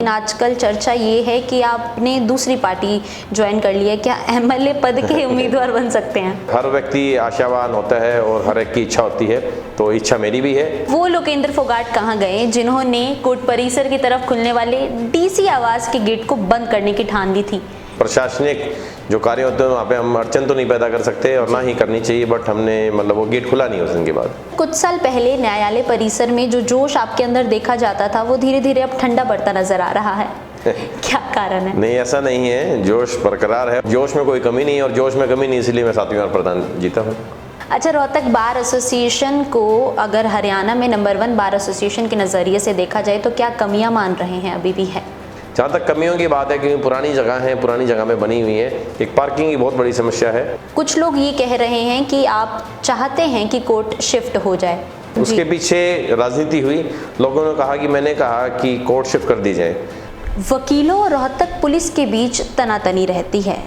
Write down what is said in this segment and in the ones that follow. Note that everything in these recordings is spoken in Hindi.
आजकल चर्चा ये है कि आपने दूसरी पार्टी ज्वाइन कर ली है, क्या एमएलए पद के उम्मीदवार बन सकते हैं? हर व्यक्ति आशावान होता है और हर एक की इच्छा होती है, तो इच्छा मेरी भी है। वो लोकेंद्र फोगाट कहाँ गए जिन्होंने कोर्ट परिसर की तरफ खुलने वाले डीसी आवास के गेट को बंद करने की ठान ली थी? प्रशासनिक जो कार्य होते हैं वहाँ पे हम अड़चन तो नहीं पैदा कर सकते और ना ही करनी चाहिए, बट हमने वो गेट खुला नहीं उस दिन के बाद। कुछ साल पहले न्यायालय परिसर में जो जोश आपके अंदर देखा जाता था वो धीरे धीरे अब ठंडा पड़ता नजर आ रहा है, क्या कारण है? नहीं, ऐसा नहीं है, जोश बरकरार है, जोश में कोई कमी नहीं है और जोश में कमी नहीं इसलिए मैं 7वीं बार प्रधान जीता हूँ। अच्छा, रोहतक बार एसोसिएशन को अगर हरियाणा में नंबर 1 बार एसोसिएशन के नज़रिए से देखा जाए तो क्या कमियां मान रहे हैं, अभी भी है? जहाँ तक कमियों की बात है, क्योंकि पुरानी जगह है, पुरानी जगह में बनी हुई है, एक पार्किंग की बहुत बड़ी समस्या है। कुछ लोग ये कह रहे हैं कि आप चाहते हैं कि कोर्ट शिफ्ट हो जाए, उसके पीछे राजनीति हुई, लोगों ने कहा कि मैंने कहा कि कोर्ट शिफ्ट कर दी जाए। वकीलों और रोहतक पुलिस के बीच तनातनी रहती है,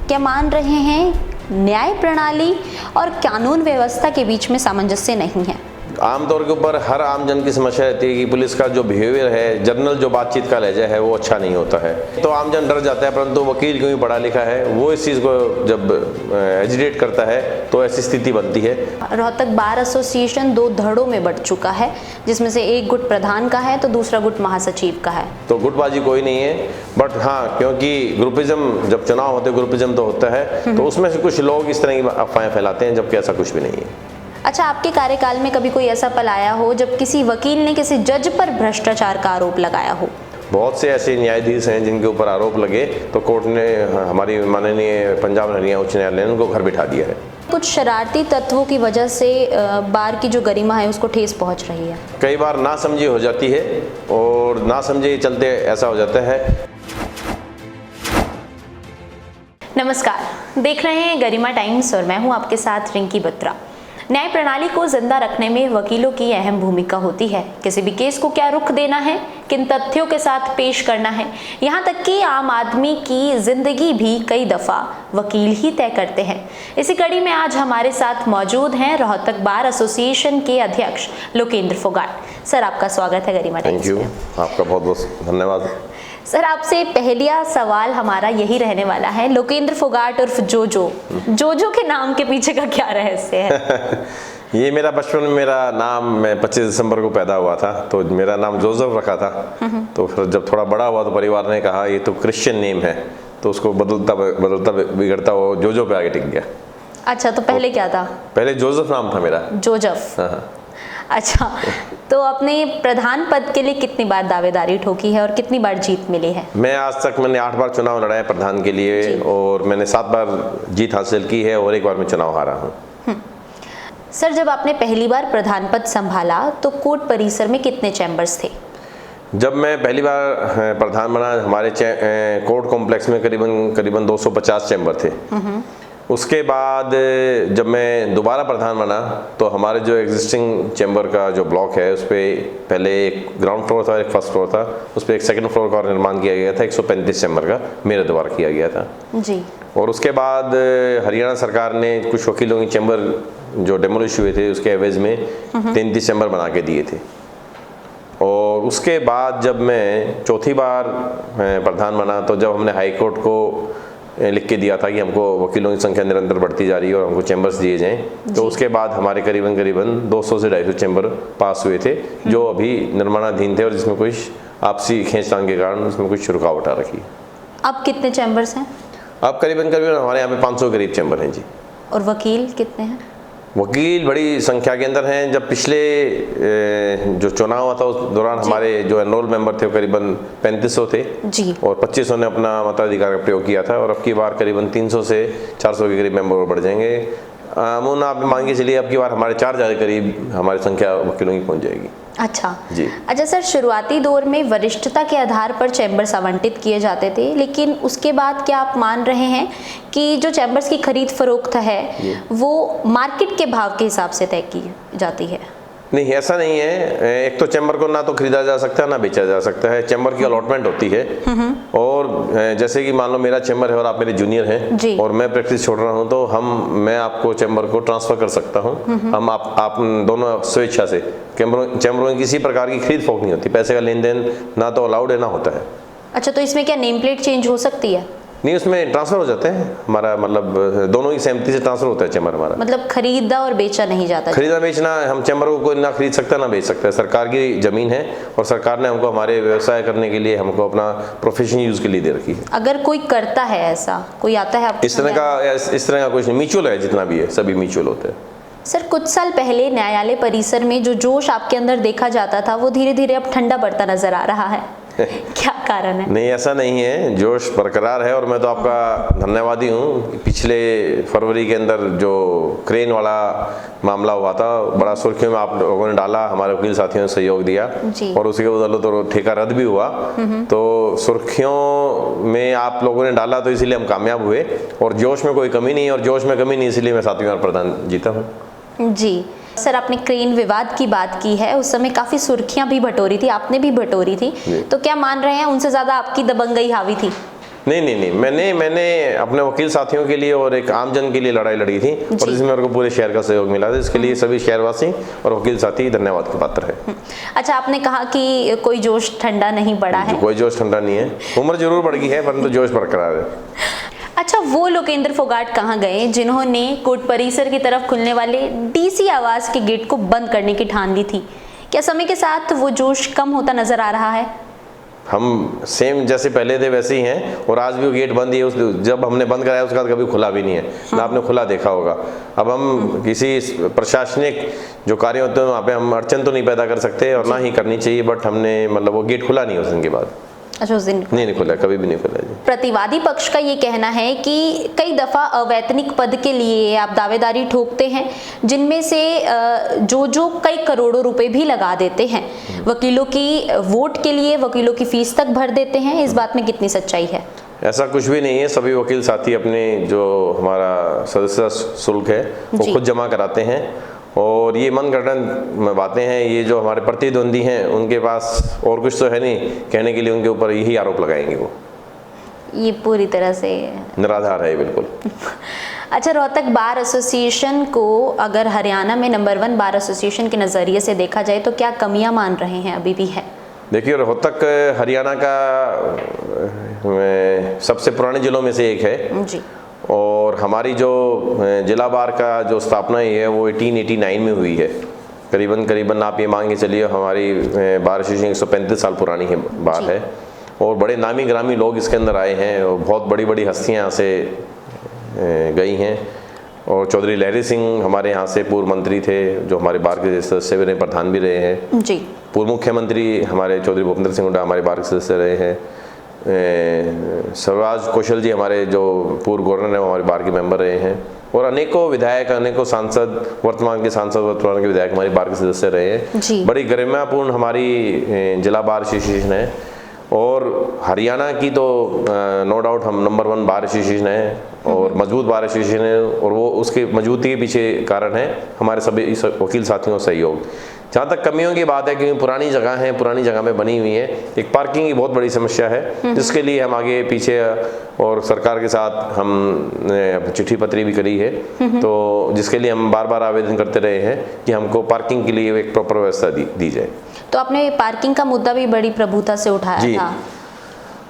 क्या मान रहे हैं न्याय प्रणाली और कानून व्यवस्था के बीच में सामंजस्य नहीं है? आमतौर के ऊपर हर आम जन की समस्या रहती है कि पुलिस का जो बिहेवियर है, जनरल जो बातचीत का लहजा है, वो अच्छा नहीं होता है, तो आम जन डर जाता है। परंतु वकील क्योंकि पढ़ा लिखा है, वो इस चीज़ को जब एजिटेट करता है तो ऐसी स्थिति बनती है। रोहतक बार एसोसिएशन 2 धड़ों में बंट चुका है, जिसमें से एक गुट प्रधान का है तो दूसरा गुट महासचिव का है। तो गुटबाजी कोई नहीं है, बट हाँ, क्योंकि ग्रुपिज्म, जब चुनाव होते ग्रुपिज्म तो होता है, तो उसमें से कुछ लोग इस तरह की अफवाहें फैलाते हैं, जबकि ऐसा कुछ भी नहीं है। अच्छा, आपके कार्यकाल में कभी कोई ऐसा पल आया हो जब किसी वकील ने किसी जज पर भ्रष्टाचार का आरोप लगाया हो? बहुत से ऐसे न्यायाधीश हैं जिनके ऊपर आरोप लगे तो कोर्ट ने, हमारी माननीय पंजाब हरियाणा उच्च न्यायालय ने उनको घर बिठा दिया है। कुछ शरारती तत्वों की वजह से बार की जो गरिमा है उसको ठेस पहुंच रही है। कई बार ना समझी हो जाती है और ना समझे चलते ऐसा हो जाता है। नमस्कार, देख रहे हैं गरिमा टाइम्स और मैं हूं आपके साथ रिंकी बत्रा। न्याय प्रणाली को जिंदा रखने में वकीलों की अहम भूमिका होती है। किसी भी केस को क्या रुख देना है, किन तथ्यों के साथ पेश करना है, यहाँ तक कि आम आदमी की जिंदगी भी कई दफा वकील ही तय करते हैं। इसी कड़ी में आज हमारे साथ मौजूद हैं रोहतक बार एसोसिएशन के अध्यक्ष लोकेंद्र फोगाट। सर, आपका स्वागत है गरिमा टाइम्स में। थैंक यू, आपका बहुत बहुत धन्यवाद। सर, आपसे पहला सवाल हमारा यही रहने वाला है, लोकेंद्र फोगाट उर्फ जोजो के नाम के पीछे का क्या रहस्य है? ये मेरा बचपन में मेरा नाम, मैं 25 दिसंबर को पैदा हुआ था तो मेरा नाम जोसेफ रखा था। तो फिर जब थोड़ा बड़ा हुआ तो परिवार ने कहा ये तो क्रिश्चियन नेम है, तो उसको बदलता बिगड़ता वो जोजो पे आगे टिक गया। अच्छा, तो पहले क्या था? पहले जोसेफ नाम था मेरा। जोजफ। हाँ। अच्छा, तो अपने प्रधान पद के लिए कितनी बार दावेदारी ठोकी है और कितनी बार जीत मिली है? मैं आज तक मैंने 8 बार चुनाव लड़ा है प्रधान के लिए और मैंने 7 बार जीत हासिल की है और 1 बार मैं चुनाव हारा हूँ। सर, जब आपने पहली बार प्रधान पद संभाला तो कोर्ट परिसर में कितने चैम्बर्स थे? जब मैं पहली बार प्रधान बना, हमारे कोर्ट कॉम्प्लेक्स में करीबन 250 चैम्बर थे। उसके बाद जब मैं दोबारा प्रधान बना तो हमारे जो एग्जिस्टिंग चैम्बर का जो ब्लॉक है उस पर पहले एक ग्राउंड फ्लोर था, एक फर्स्ट फ्लोर था, उस पर एक सेकंड फ्लोर का निर्माण किया गया था। 135 चैम्बर का मेरे द्वारा किया गया था जी। और उसके बाद हरियाणा सरकार ने कुछ वकीलों की चैम्बर जो डेमोलिश हुए थे उसके एवज में 33 चैम्बर बना के दिए थे। और उसके बाद जब मैं चौथी बार प्रधान बना तो जब हमने हाई कोर्ट को लिख के दिया था कि हमको वकीलों की संख्या निरंतर बढ़ती जा रही है और हमको चैम्बर्स दिए जाएं, तो उसके बाद हमारे करीबन 200 से 250 चैम्बर पास हुए थे जो अभी निर्माणाधीन थे और जिसमें कुछ आपसी खींचतान के कारण उसमें कुछ रुकावट आ रखी। अब कितने चैम्बर्स हैं? अब करीबन हमारे यहाँ पे 500 करीब चैम्बर हैं जी। और वकील कितने हैं? वकील बड़ी संख्या के अंदर हैं। जब पिछले जो चुनाव हुआ था उस दौरान हमारे जो एनरोल मेंबर थे वो करीबन 3500 थे जी। और 2500 ने अपना मताधिकार का प्रयोग किया था और अब की बार करीबन 300 से 400 के करीब मेंबर बढ़ जाएंगे। अमून आप मान के चलिए अब की बार हमारे 4000 के करीब हमारी संख्या वकीलों की पहुँच जाएगी। अच्छा जी। अच्छा सर, शुरुआती दौर में वरिष्ठता के आधार पर चैम्बर्स आवंटित किए जाते थे, लेकिन उसके बाद क्या आप मान रहे हैं कि जो चैम्बर्स की खरीद फरोख्त है वो मार्केट के भाव के हिसाब से तय की जाती है? नहीं, ऐसा नहीं है। एक तो चैम्बर को ना तो खरीदा जा सकता है ना बेचा जा सकता है। चैम्बर की अलॉटमेंट होती है और जैसे कि मान लो मेरा चैम्बर है और आप मेरे जूनियर हैं और मैं प्रैक्टिस छोड़ रहा हूं तो मैं आपको चैम्बर को ट्रांसफर कर सकता हूं। हम आप दोनों स्वेच्छा से। चैम्बरों में किसी प्रकार की खरीद फोक नहीं होती, पैसे का लेन देन ना तो अलाउड है ना होता है। अच्छा, तो इसमें क्या नेम प्लेट चेंज हो सकती है? नहीं, उसमें ट्रांसफ़र हो जाते हैं, हमारा मतलब दोनों ही सहमति से ट्रांसफ़र होता है चैम्बर हमारा। मतलब खरीदा और बेचा नहीं जाता? खरीदा बेचना हम चैम्बर को कोई ना खरीद सकता ना बेच सकता है, सरकार की ज़मीन है और सरकार ने हमको हमारे व्यवसाय करने के लिए हमको अपना प्रोफेशन यूज़ के लिए दे रखी है। अगर कोई करता है ऐसा, कोई आता है आपको इस तरह का कुछ नहीं, म्यूचुअल है, जितना भी है सभी म्यूचुअल होते हैं। सर, कुछ साल पहले न्यायालय परिसर में जो जोश आपके अंदर देखा जाता था वो धीरे धीरे अब ठंडा पड़ता नजर आ रहा है, क्या कारण है? नहीं, ऐसा नहीं है, जोश बरकरार है और मैं तो आपका धन्यवादी हूँ। पिछले फरवरी के अंदर जो क्रेन वाला मामला हुआ था, बड़ा सुर्खियों में आप लोगों ने डाला, हमारे वकील साथियों ने सहयोग दिया और उसी के बदौलत तो ठेका रद्द भी हुआ। तो सुर्खियों में आप लोगों ने डाला तो इसीलिए हम कामयाब हुए और जोश में कोई कमी नहीं, और जोश में कमी नहीं इसलिए मैं 7वीं बार प्रधान जीता हूँ। जी सर, आपने क्रेन विवाद की बात की है, उस समय काफ़ी सुर्खियां भी बटोरी थी, आपने भी बटोरी थी, तो क्या मान रहे हैं उनसे ज़्यादा आपकी दबंगई हावी थी? नहीं, मैंने अपने वकील साथियों के लिए और एक आम जन के लिए लड़ाई लड़ी थी और इसमें मेरे को पूरे शहर का सहयोग मिला था। इसके लिए सभी शहरवासी और वकील साथी धन्यवाद के पात्र है। अच्छा, आपने कहा कि कोई जोश ठंडा नहीं पड़ा है? कोई जोश ठंडा नहीं है, उम्र जरूर बढ़ गई है परंतु जोश बरकरार है। अच्छा, वो लोकेंद्र फोगाट कहाँ गए जिन्होंने कोर्ट परिसर की तरफ खुलने वाले डीसी आवास के गेट को बंद करने की ठान ली थी? क्या समय के साथ वो जोश कम होता नजर आ रहा है? हम सेम जैसे पहले थे वैसे ही हैं और आज भी वो गेट बंद ही है। जब हमने बंद कराया उसके बाद कभी खुला भी नहीं है, ना आपने खुला देखा होगा। अब हम किसी प्रशासनिक जो कार्य होते हैं वहाँ पे हम अड़चन तो नहीं पैदा कर सकते और ना ही करनी चाहिए, बट हमने मतलब वो गेट खुला नहीं उस दिन के बाद। अच्छा, उस दिन नहीं खुला, कभी भी नहीं खुला जी। प्रतिवादी पक्ष का ये कहना है कि कई दफा अवैतनिक पद के लिए आप दावेदारी ठोकते हैं जिनमें से जो कई करोड़ों रुपए भी लगा देते हैं, वकीलों की वोट के लिए वकीलों की फीस तक भर देते हैं, इस बात में कितनी सच्चाई है? ऐसा कुछ भी नहीं है, सभी वकील साथी अपने जो हमारा सदस्यता शुल्क है वो खुद जमा कराते हैं और ये मनगढ़ंत बातें हैं। ये जो हमारे प्रतिद्वंदी हैं उनके पास और कुछ तो है नहीं कहने के लिए, उनके ऊपर यही आरोप लगाएंगे वो। ये पूरी तरह से निराधार है बिल्कुल। अच्छा, रोहतक बार एसोसिएशन को अगर हरियाणा में नंबर 1 बार एसोसिएशन के नज़रिए से देखा जाए तो क्या कमियां मान रहे हैं अभी भी है? देखिए, रोहतक हरियाणा का सबसे पुराने जिलों में से एक है जी, और हमारी जो जिला बार का जो स्थापना ही है वो 1889 में हुई है। करीबन आप ये मान के चलिए हमारी बार एसोसिएशन 135 साल पुरानी है बार है और बड़े नामी ग्रामी लोग इसके अंदर आए हैं और बहुत बड़ी बड़ी हस्तियां यहाँ से गई हैं। और चौधरी लहरी सिंह हमारे यहाँ से पूर्व मंत्री थे जो हमारे बार के सदस्य भी रहे, प्रधान भी रहे हैं जी। पूर्व मुख्यमंत्री हमारे चौधरी भूपेंद्र सिंह हुड्डा हमारे बार के सदस्य रहे हैं। सर्वराज कौशल जी हमारे जो पूर्व गवर्नर हैं वो हमारे बार के मेंबर रहे हैं और अनेकों विधायक, अनेकों सांसद, वर्तमान के विधायक हमारी बार के सदस्य रहे हैं। बड़ी गरिमापूर्ण हमारी जिला बार एसोसिएशन है और हरियाणा की तो नो डाउट हम नंबर 1 बार एसोसिएशन है और मजबूत बार एसोसिएशन है और वो उसके मजबूती के पीछे कारण है हमारे सभी वकील साथियों का सहयोग। जहाँ तक कमियों की बात है, क्योंकि पुरानी जगह है, पुरानी जगह में बनी हुई है, एक पार्किंग की बहुत बड़ी समस्या है जिसके लिए हम आगे पीछे और सरकार के साथ हम चिट्ठी पत्री भी करी है, तो जिसके लिए हम बार बार आवेदन करते रहे हैं कि हमको पार्किंग के लिए एक प्रॉपर व्यवस्था दी जाए। तो आपने पार्किंग का मुद्दा भी बड़ी प्रभुता से उठाया था।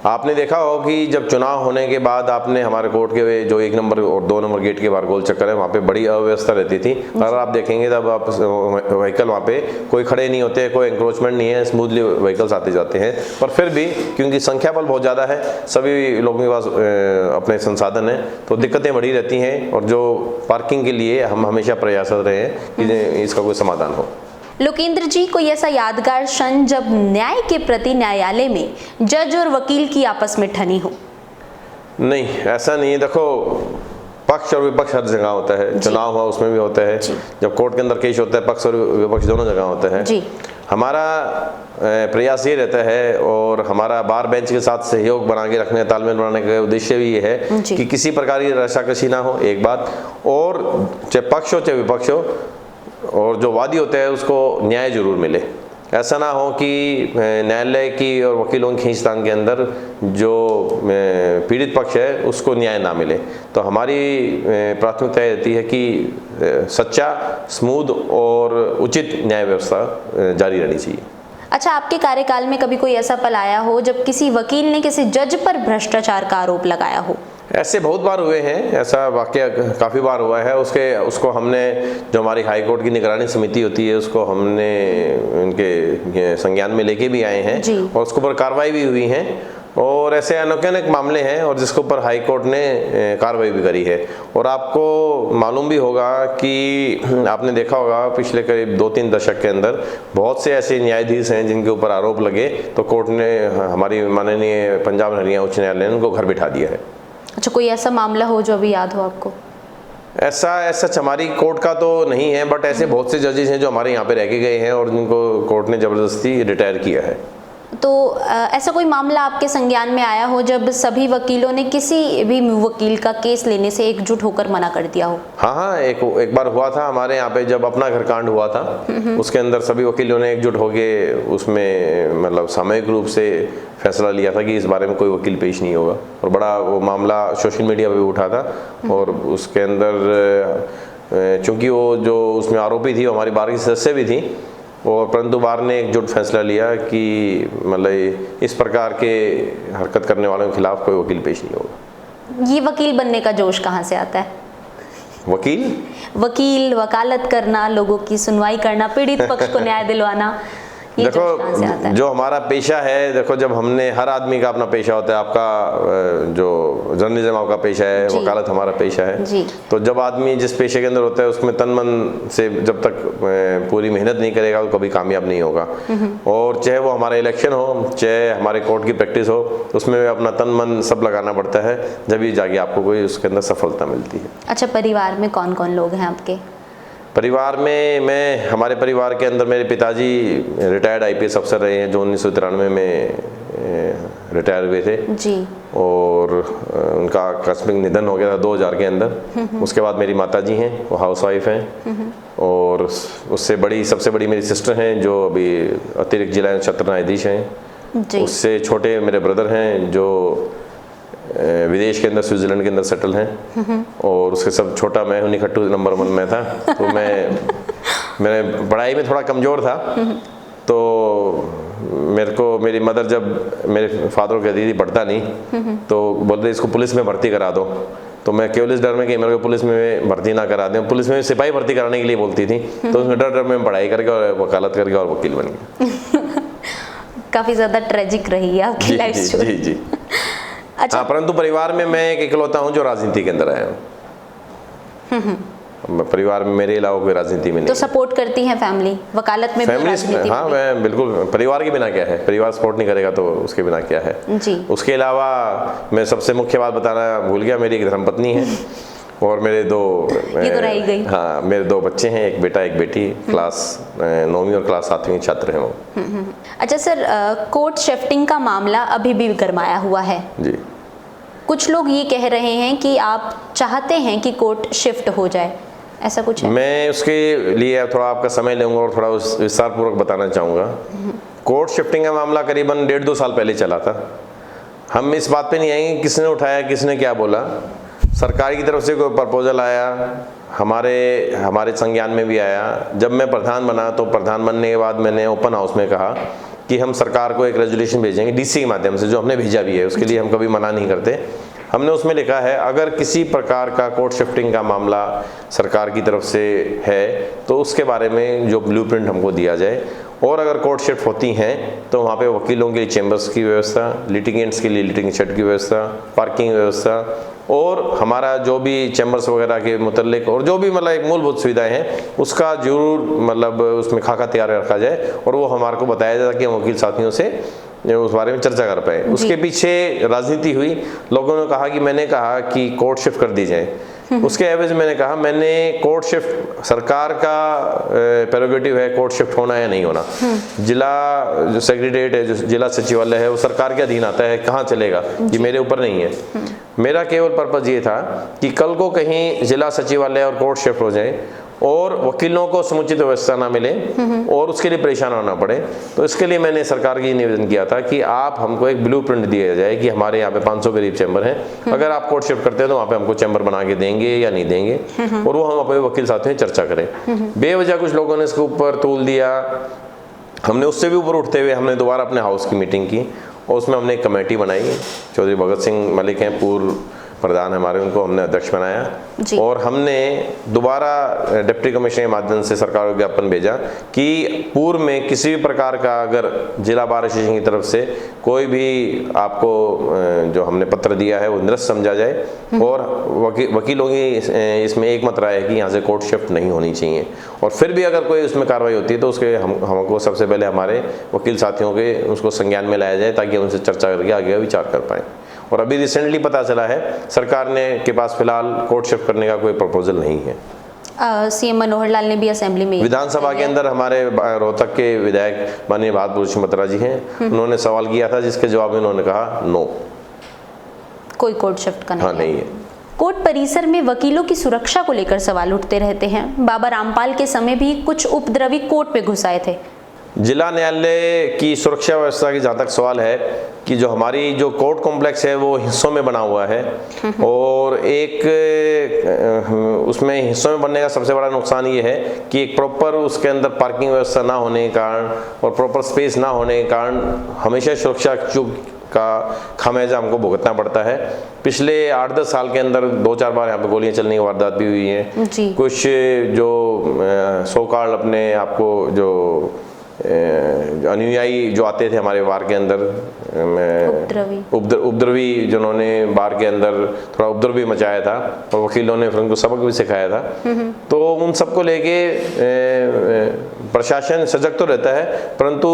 आपने देखा हो कि जब चुनाव होने के बाद आपने हमारे कोर्ट के जो 1 नंबर और 2 नंबर गेट के बाहर गोल चक्कर है वहाँ पे बड़ी अव्यवस्था रहती थी। अगर आप देखेंगे तब आप व्हीकल वहाँ पे कोई खड़े नहीं होते, कोई एंक्रोचमेंट नहीं है, स्मूथली व्हीकल्स आते जाते हैं। पर फिर भी क्योंकि संख्या बल बहुत ज़्यादा है, सभी लोगों के पास अपने संसाधन हैं, तो दिक्कतें बढ़ी रहती हैं और जो पार्किंग के लिए हम हमेशा प्रयासरत रहे हैं कि इसका कोई समाधान हो। लोकेंद्र जी, कोई ऐसा यादगार क्षण जब न्याय के प्रति न्यायालय में जज और वकील की आपस में ठनी हो? नहीं, ऐसा नहीं है। देखो, पक्ष और विपक्ष हर जगह होता है, चुनाव हुआ उसमें भी होता है, जब कोर्ट के अंदर केस होता है पक्ष और विपक्ष दोनों जगह होता है जी। हमारा प्रयास ये रहता है और हमारा बार बेंच के साथ सहयोग बना के रखने, तालमेल बनाने का उद्देश्य भी ये है कि किसी प्रकार की रसाकसी ना हो, एक बात, और चाहे पक्ष हो चाहे विपक्ष हो, और जो वादी होता है उसको न्याय जरूर मिले। ऐसा ना हो कि न्यायालय की और वकीलों की खींचतान के अंदर जो पीड़ित पक्ष है उसको न्याय ना मिले। तो हमारी प्राथमिकता रहती है कि सच्चा, स्मूथ और उचित न्याय व्यवस्था जारी रहनी चाहिए। अच्छा, आपके कार्यकाल में कभी कोई ऐसा पल आया हो जब किसी वकील ने किसी जज पर भ्रष्टाचार का आरोप लगाया हो? ऐसे बहुत बार हुए हैं, ऐसा वाकया काफ़ी बार हुआ है। उसको हमने, जो हमारी हाई कोर्ट की निगरानी समिति होती है, उसको हमने उनके संज्ञान में लेके भी आए हैं और उसके ऊपर कार्रवाई भी हुई है। और ऐसे अनेक अनेक मामले हैं और जिसके ऊपर हाई कोर्ट ने कार्रवाई भी करी है। और आपको मालूम भी होगा कि आपने देखा होगा पिछले करीब 2-3 दशक के अंदर बहुत से ऐसे न्यायाधीश हैं जिनके ऊपर आरोप लगे तो कोर्ट ने, हमारी माननीय पंजाब हरियाणा उच्च न्यायालय ने उनको घर बिठा दिया है। अच्छा, कोई ऐसा मामला हो जो अभी याद हो आपको? ऐसा हमारी कोर्ट का तो नहीं है, बट ऐसे बहुत से जजेस हैं जो हमारे यहाँ पे रह के गए हैं और जिनको कोर्ट ने ज़बरदस्ती रिटायर किया है। तो ऐसा कोई मामला आपके संज्ञान में आया हो जब सभी वकीलों ने किसी भी वकील का केस लेने से एकजुट होकर मना कर दिया हो? हाँ, एक बार हुआ था हमारे यहाँ पे, जब अपना घर कांड हुआ था, उसके अंदर सभी वकीलों ने एकजुट होके उसमें मतलब सामूहिक रूप से फैसला लिया था कि इस बारे में कोई वकील पेश नहीं होगा। और बड़ा वो मामला सोशल मीडिया पे भी उठा था और उसके अंदर चूँकि वो जो उसमें आरोपी थी वो हमारी बार की सदस्य भी थी, और परंतु बार ने एकजुट फैसला लिया कि मतलब इस प्रकार के हरकत करने वालों के खिलाफ कोई वकील पेश नहीं होगा। ये वकील बनने का जोश कहाँ से आता है? वकील वकालत करना, लोगों की सुनवाई करना, पीड़ित पक्ष को न्याय दिलवाना, देखो जो हमारा पेशा है, देखो जब हमने, हर आदमी का अपना पेशा होता है। आपका जो जर्नलिज्म आपका पेशा है, वकालत हमारा पेशा है। तो जब आदमी जिस पेशे के अंदर होता है उसमें तन मन से जब तक पूरी मेहनत नहीं करेगा तो कभी कामयाब नहीं होगा। और चाहे वो हमारा इलेक्शन हो, चाहे हमारे कोर्ट की प्रैक्टिस हो, उसमें अपना तन मन सब लगाना पड़ता है, जब ही जाके आपको कोई उसके अंदर सफलता मिलती है। अच्छा, परिवार में कौन कौन लोग हैं आपके? परिवार में हमारे परिवार के अंदर मेरे पिताजी रिटायर्ड आईपीएस अफसर रहे हैं जो 1993 में रिटायर हुए थे जी। और उनका आकस्मिक निधन हो गया था 2000 के अंदर। उसके बाद मेरी माताजी हैं, वो हाउसवाइफ हैं। और उससे बड़ी, सबसे बड़ी मेरी सिस्टर हैं जो अभी अतिरिक्त जिला नक्षत्र न्यायाधीश हैं। उससे छोटे मेरे ब्रदर हैं जो विदेश के अंदर, स्विट्जरलैंड के अंदर सेटल हैं। और उसके सब छोटा मैं हूँ, निखट्टू नंबर 1 में था। तो मैं पढ़ाई में थोड़ा कमज़ोर था। तो मेरे को मेरी मदर जब मेरे फादर को कहती थी पढ़ता नहीं, तो बोलते इसको पुलिस में भर्ती करा दो। तो मैं केवल इस डर में कि मेरे को पुलिस में भर्ती ना करा दें, पुलिस में सिपाही भर्ती कराने के लिए बोलती थी। तो उसमें डर में पढ़ाई करके और वकालत करके और वकील बन गया। काफ़ी ज़्यादा ट्रेजिक रही है आपकी लाइफ स्टोरी। जी। अच्छा, परंतु परिवार में मैं एक इकलौता हूँ जो राजनीति के अंदर आया हूँ। परिवार में मेरे अलावा कोई राजनीति में नहीं। तो सपोर्ट करती है फैमिली वकालत में? फैमिली, हाँ, मैं बिल्कुल, परिवार के बिना क्या है, परिवार सपोर्ट नहीं करेगा तो उसके बिना क्या है जी। उसके अलावा मैं सबसे मुख्य बात बताना भूल गया, मेरी एक धर्मपत्नी है और मेरे ये तो रह ही गई। हाँ, मेरे 2 बच्चे हैं, एक बेटा एक बेटी, क्लास 9वीं और क्लास 7वीं छात्र हैं वो। अच्छा सर, कोर्ट शिफ्टिंग का मामला अभी भी गरमाया हुआ है जी। कुछ लोग ये कह रहे हैं कि आप चाहते हैं कि कोर्ट शिफ्ट हो जाए, ऐसा कुछ है? मैं उसके लिए थोड़ा आपका समय लूँगा और थोड़ा विस्तार पूर्वक बताना चाहूँगा। कोर्ट शिफ्टिंग का मामला करीबन 1.5-2 साल पहले चला था। हम इस बात पे नहीं आएंगे किसने उठाया, किसने क्या बोला। सरकार की तरफ से कोई प्रपोजल आया, हमारे संज्ञान में भी आया। जब मैं प्रधान बना तो प्रधान बनने के बाद मैंने ओपन हाउस में कहा कि हम सरकार को एक रेजोल्यूशन भेजेंगे डीसी के माध्यम से, जो हमने भेजा भी है, उसके लिए हम कभी मना नहीं करते। हमने उसमें लिखा है अगर किसी प्रकार का कोर्ट शिफ्टिंग का मामला सरकार की तरफ से है तो उसके बारे में जो ब्लूप्रिंट हमको दिया जाए, और अगर कोर्ट शिफ्ट होती हैं तो वहाँ पे वकीलों के लिए चैम्बर्स की व्यवस्था, लिटिगेंट्स के लिए लिटिगेंट शेड की व्यवस्था, पार्किंग व्यवस्था, और हमारा जो भी चैम्बर्स वगैरह के मुतल्लिक और जो भी मतलब एक मूलभूत सुविधाएं हैं उसका जरूर मतलब उसमें खाका तैयार रखा जाए और वो हमारे को बताया जाए कि हम वकील साथियों से उस बारे में चर्चा कर पाए। उसके पीछे राजनीति हुई, लोगों ने कहा कि मैंने कहा कि कोर्ट शिफ्ट कर दी जाए। उसके एवज मैंने कहा मैंने कोर्ट शिफ्ट, सरकार का प्रेरोगेटिव है कोर्ट शिफ्ट होना या नहीं होना। जिला जो सेक्रेटरीट है, जो जिला सचिवालय है, वो सरकार के अधीन आता है, कहाँ चलेगा, ये मेरे ऊपर नहीं है। मेरा केवल पर्पज़ ये था कि कल को कहीं जिला सचिवालय और कोर्ट शिफ्ट हो जाए और वकीलों को समुचित व्यवस्था ना मिले और उसके लिए परेशान होना पड़े, तो इसके लिए मैंने सरकार की निवेदन किया था कि आप हमको एक ब्लूप्रिंट दिया जाए कि हमारे यहाँ पे 500 करीब चैम्बर हैं, अगर आप कोर्ट शिफ्ट करते हैं तो वहाँ पे हमको चैम्बर बना के देंगे या नहीं देंगे, और वो हम अपने वकील साथ में चर्चा करें। बेवजह कुछ लोगों ने इसके ऊपर तूल दिया, हमने उससे भी ऊपर उठते हुए हमने दोबारा अपने हाउस की मीटिंग की और उसमें हमने एक कमेटी बनाई। चौधरी भगत सिंह मलिक हैं, पूर्व प्रधान हमारे, उनको हमने अध्यक्ष बनाया और हमने दोबारा डिप्टी कमिश्नर के माध्यम से सरकार को ज्ञापन भेजा कि पूर्व में किसी भी प्रकार का अगर जिला बार एसोसिएशन की तरफ से कोई भी आपको जो हमने पत्र दिया है वो निरस्त समझा जाए और वकीलों की इसमें एक मत राय है कि यहाँ से कोर्ट शिफ्ट नहीं होनी चाहिए। और फिर भी अगर कोई उसमें कार्रवाई होती है तो उसके हमको सबसे पहले हमारे वकील साथियों के उसको संज्ञान में लाया जाए ताकि उनसे चर्चा करके आगे विचार कर पाएँ। और अभी रिसेंटली पता चला है सरकार ने के पास फिलहाल कोर्ट शिफ्ट करने का कोई प्रपोजल नहीं है। सीएम मनोहर लाल ने भी असेंबली में विधानसभा के अंदर हमारे रोहतक के विधायक माननीय बहादुर सिंह बत्रा जी हैं, उन्होंने सवाल किया था जिसके जवाब में उन्होंने कहा नो, कोई कोर्ट शिफ्ट का नहीं है। कोर्ट परिसर में वकीलों की सुरक्षा को लेकर सवाल उठते रहते हैं। बाबा रामपाल के समय भी कुछ उपद्रवी कोर्ट में घुस आए थे। जिला न्यायालय की सुरक्षा व्यवस्था की जहाँ तक सवाल है कि जो हमारी जो कोर्ट कॉम्प्लेक्स है वो हिस्सों में बना हुआ है और एक उसमें हिस्सों में बनने का सबसे बड़ा नुकसान ये है कि एक प्रॉपर उसके अंदर पार्किंग व्यवस्था ना होने के कारण और प्रॉपर स्पेस ना होने के कारण हमेशा सुरक्षा का खामियाजा हमको भुगतना पड़ता है। पिछले 8-10 साल के अंदर 2-4 बार यहाँ पे गोलियां चलने की वारदात भी हुई हैं। कुछ जो सो-कॉल्ड अपने आपको जो अनुयायी जो आते थे हमारे बार के अंदर उपद्रवी जिन्होंने बार के अंदर थोड़ा उपद्रव भी मचाया था और वकीलों ने फिर उनको सबक भी सिखाया था। तो उन सबको लेके प्रशासन सजग तो रहता है, परंतु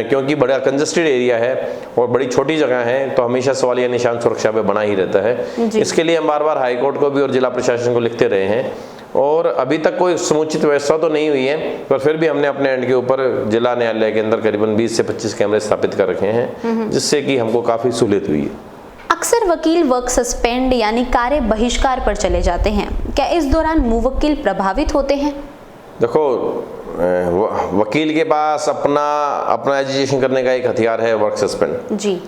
क्योंकि बड़ा कंजस्टेड एरिया है और बड़ी छोटी जगह है तो हमेशा सवालिया निशान सुरक्षा पे बना ही रहता है। इसके लिए हम बार बार हाईकोर्ट को भी और जिला प्रशासन को लिखते रहे हैं और अभी तक कोई समुचित व्यवस्था तो नहीं हुई है, पर फिर भी हमने अपने एंड के ऊपर जिला न्यायालय के अंदर करीबन 20 से 25 कैमरे स्थापित कर रखे हैं जिससे कि हमको काफ़ी सहूलियत हुई है। अक्सर वकील वर्क सस्पेंड यानी कार्य बहिष्कार पर चले जाते हैं, क्या इस दौरान मुवक्किल प्रभावित होते हैं? देखो, वकील के पास अपना एजुकेशन करने का एक हथियार है वर्क सस्पेंड जी।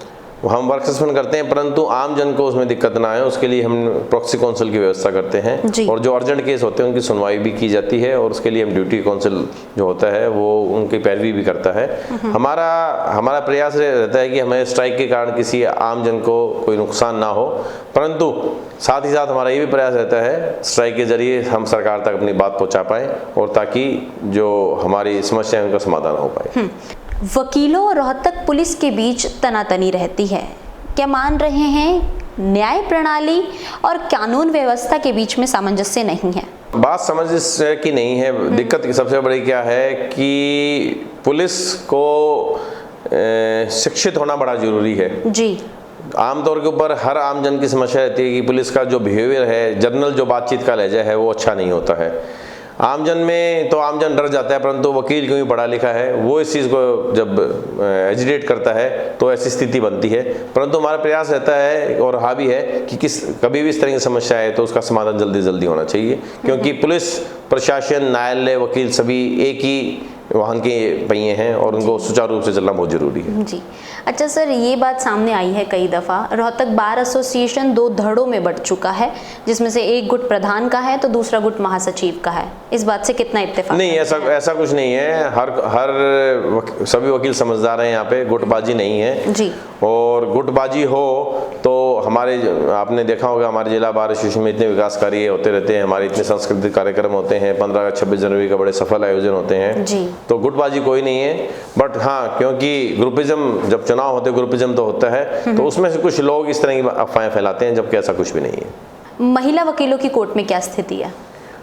हम वर्क सस्पेंड करते हैं, परंतु आम जन को उसमें दिक्कत ना आए उसके लिए हम प्रॉक्सी काउंसिल की व्यवस्था करते हैं और जो अर्जेंट केस होते हैं उनकी सुनवाई भी की जाती है और उसके लिए हम ड्यूटी काउंसिल जो होता है वो उनकी पैरवी भी करता है। हमारा प्रयास रहता है कि हमें स्ट्राइक के कारण किसी आम जन को कोई नुकसान ना हो, परंतु साथ ही साथ हमारा ये भी प्रयास रहता है स्ट्राइक के जरिए हम सरकार तक अपनी बात पहुँचा पाएँ और ताकि जो हमारी समस्या है उनका समाधान हो पाए। वकीलों और रोहतक पुलिस के बीच तनातनी रहती है, क्या मान रहे हैं न्याय प्रणाली और कानून व्यवस्था के बीच में सामंजस्य नहीं है? बात सामंजस्य की नहीं है, दिक्कत सबसे बड़ी क्या है कि पुलिस को शिक्षित होना बड़ा जरूरी है जी। आमतौर के ऊपर हर आम जन की समस्या रहती है कि पुलिस का जो बिहेवियर है, जनरल जो बातचीत का लहजा है वो अच्छा नहीं होता है। आमजन में तो आमजन डर जाता है, परंतु वकील क्योंकि पढ़ा लिखा है वो इस चीज़ को जब एजिटेट करता है तो ऐसी स्थिति बनती है। परंतु हमारा प्रयास रहता है और हावी है कि कभी भी इस तरह की समस्या है तो उसका समाधान जल्दी होना चाहिए, क्योंकि पुलिस प्रशासन न्यायालय वकील सभी एक ही वाहन के पहिए हैं और उनको सुचारू रूप से चलना बहुत जरूरी है जी। अच्छा सर, ये बात सामने आई है कई दफ़ा, रोहतक बार एसोसिएशन 2 धड़ों में बंट चुका है जिसमें से एक गुट प्रधान का है तो दूसरा गुट महासचिव का है। इस बात से कितना इत्तेफाक? नहीं, ऐसा कुछ नहीं है। सभी वकील समझदार हैं, यहाँ पे गुटबाजी नहीं है जी। और गुटबाजी हो तो हमारे आपने देखा होगा हमारे जिला बार एसोसिएशन में इतने विकास कार्य होते रहते हैं, हमारे इतने सांस्कृतिक कार्यक्रम होते हैं, 15-26 जनवरी का बड़े सफल आयोजन होते हैं जी। तो गुटबाजी कोई नहीं है, बट हाँ क्योंकि ग्रुपिज्म जब चुनाव होते हैं ग्रुपिज्म तो होता है तो उसमें से कुछ लोग इस तरह की अफवाहें फैलाते हैं जबकि ऐसा कुछ भी नहीं है। महिला वकीलों की कोर्ट में क्या स्थिति है?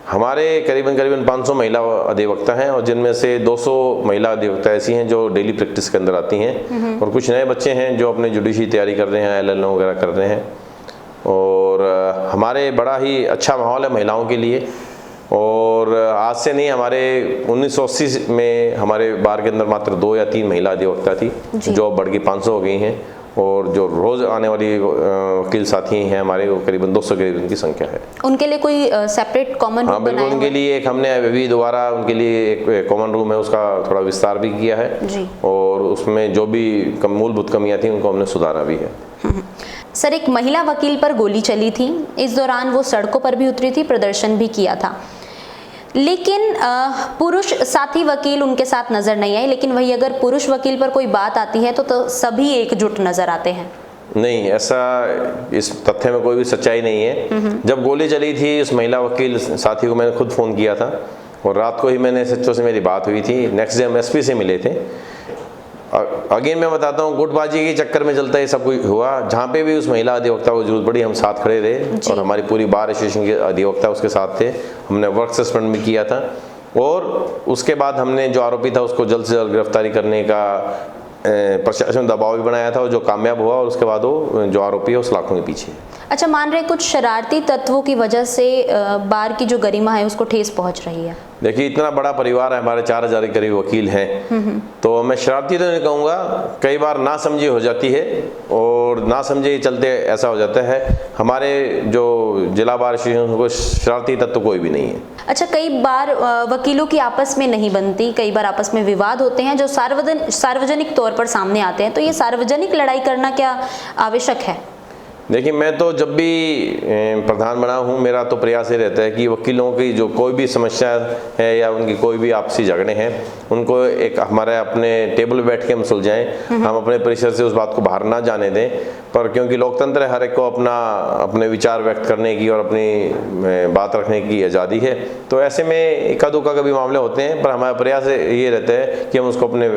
हमारे करीबन 500 महिला अधिवक्ता हैं और जिनमें से 200 महिला अधिवक्ता ऐसी हैं जो डेली प्रैक्टिस के अंदर आती हैं और कुछ नए बच्चे हैं जो अपने जुडिशरी तैयारी कर रहे हैं, LLM वगैरह कर रहे हैं। और हमारे बड़ा ही अच्छा माहौल है महिलाओं के लिए। और आज से नहीं, हमारे 1980 में हमारे बार के अंदर मात्र 2 या 3 महिला अधिवक्ता थी जो बढ़ के 500 हो गई हैं और जो रोज आने वाली वकील साथी हैं हमारे वो करीबन 200 के उनकी संख्या है। उनके लिए कोई सेपरेट कॉमन रूम? हाँ बिल्कुल, उनके लिए एक हमने अभी दोबारा उनके लिए एक कॉमन रूम है उसका थोड़ा विस्तार भी किया है जी। और उसमें जो भी मूलभूत कमियां थी उनको हमने सुधारा भी है। सर, एक महिला वकील पर गोली चली थी, इस दौरान वो सड़कों पर भी उतरी थी, प्रदर्शन भी किया था, लेकिन पुरुष साथी वकील उनके साथ नजर नहीं आए, लेकिन वही अगर पुरुष वकील पर कोई बात आती है तो सभी एकजुट नजर आते हैं। नहीं, ऐसा इस तथ्य में कोई भी सच्चाई नहीं है। जब गोली चली थी उस महिला वकील साथी को मैंने खुद फ़ोन किया था और रात को ही मैंने SHO से मेरी बात हुई थी। नेक्स्ट डे हम SP से मिले थे। अगेन मैं बताता हूँ, गुटबाजी के चक्कर में चलता है सब कुछ हुआ। जहाँ पे भी उस महिला अधिवक्ता को जरूरत पड़ी हम साथ खड़े रहे और हमारी पूरी बार एसोसिएशन के अधिवक्ता उसके साथ थे। हमने वर्क सस्पेंड भी किया था और उसके बाद हमने जो आरोपी था उसको जल्द से जल्द गिरफ्तारी करने का प्रशासन दबाव भी बनाया था और जो कामयाब हुआ और उसके बाद वो जो आरोपी है उस लाखों के पीछे। अच्छा, मान रहे कुछ शरारती तत्वों की वजह से बार की जो गरिमा है उसको ठेस पहुंच रही है। देखिए, इतना बड़ा परिवार है, हमारे 4000 के करीब वकील हैं, तो मैं शरारती तो नहीं कहूँगा, कई बार ना समझी हो जाती है और ना समझे चलते ऐसा हो जाता है। हमारे जो जिला बार एसोसिएशन को शरारती तत्व कोई भी नहीं है। अच्छा, कई बार वकीलों की आपस में नहीं बनती, कई बार आपस में विवाद होते हैं जो सार्वजनिक तौर पर सामने आते हैं, तो ये सार्वजनिक लड़ाई करना क्या आवश्यक है? देखिए, मैं तो जब भी प्रधान बना हूँ मेरा तो प्रयास ये रहता है कि वकीलों की जो कोई भी समस्या है या उनकी कोई भी आपसी झगड़े हैं उनको एक हमारे अपने टेबल पे बैठ के हम सुलझाएं। हम अपने परिसर से उस बात को बाहर ना जाने दें, पर क्योंकि लोकतंत्र है, हर एक को अपने विचार व्यक्त करने की और अपनी बात रखने की आज़ादी है, तो ऐसे में इक्का दुक्का का भी मामले होते हैं, पर हमारा प्रयास ये रहता है कि हम उसको अपने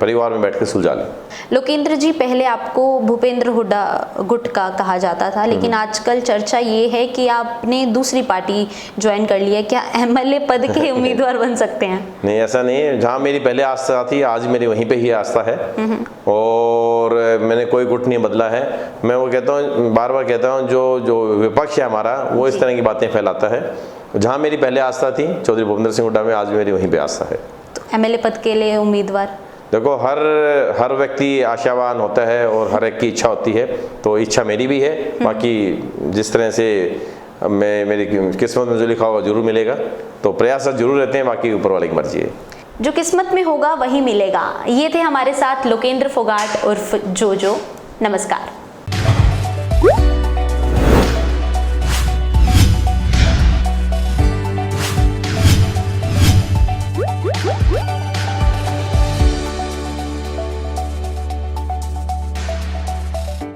परिवार में बैठ के सुलझा लें। लोकेंद्र जी, पहले आपको भूपेंद्र हुड्डा गुट का कहा जाता था, लेकिन आजकल चर्चा ये है कि आपने दूसरी पार्टी ज्वाइन कर ली है, क्या MLA पद के उम्मीदवार बन सकते हैं? नहीं, ऐसा नहीं है। जहाँ मेरी पहले आस्था थी आज मेरी वहीं पे ही आस्था है और मैंने कोई गुट नहीं बदला है। मैं वो कहता हूँ, बार बार कहता हूँ, जो विपक्ष है हमारा वो इस तरह की बातें फैलाता है। जहाँ मेरी पहले आस्था थी चौधरी भूपेंद्र सिंह हुड्डा में, आज मेरी वहीं पे आस्था है। तो MLA पद के लिए उम्मीदवार? देखो, हर व्यक्ति आशावान होता है और हर एक की इच्छा होती है, तो इच्छा मेरी भी है। बाकी जिस तरह से मेरी किस्मत में जो लिखा होगा जरूर मिलेगा, तो प्रयास जरूर रहते हैं, बाकी ऊपर वाले की मर्जी है। जो किस्मत में होगा वही मिलेगा। ये थे हमारे साथ लोकेंद्र फोगाट उर्फ जोजो। नमस्कार।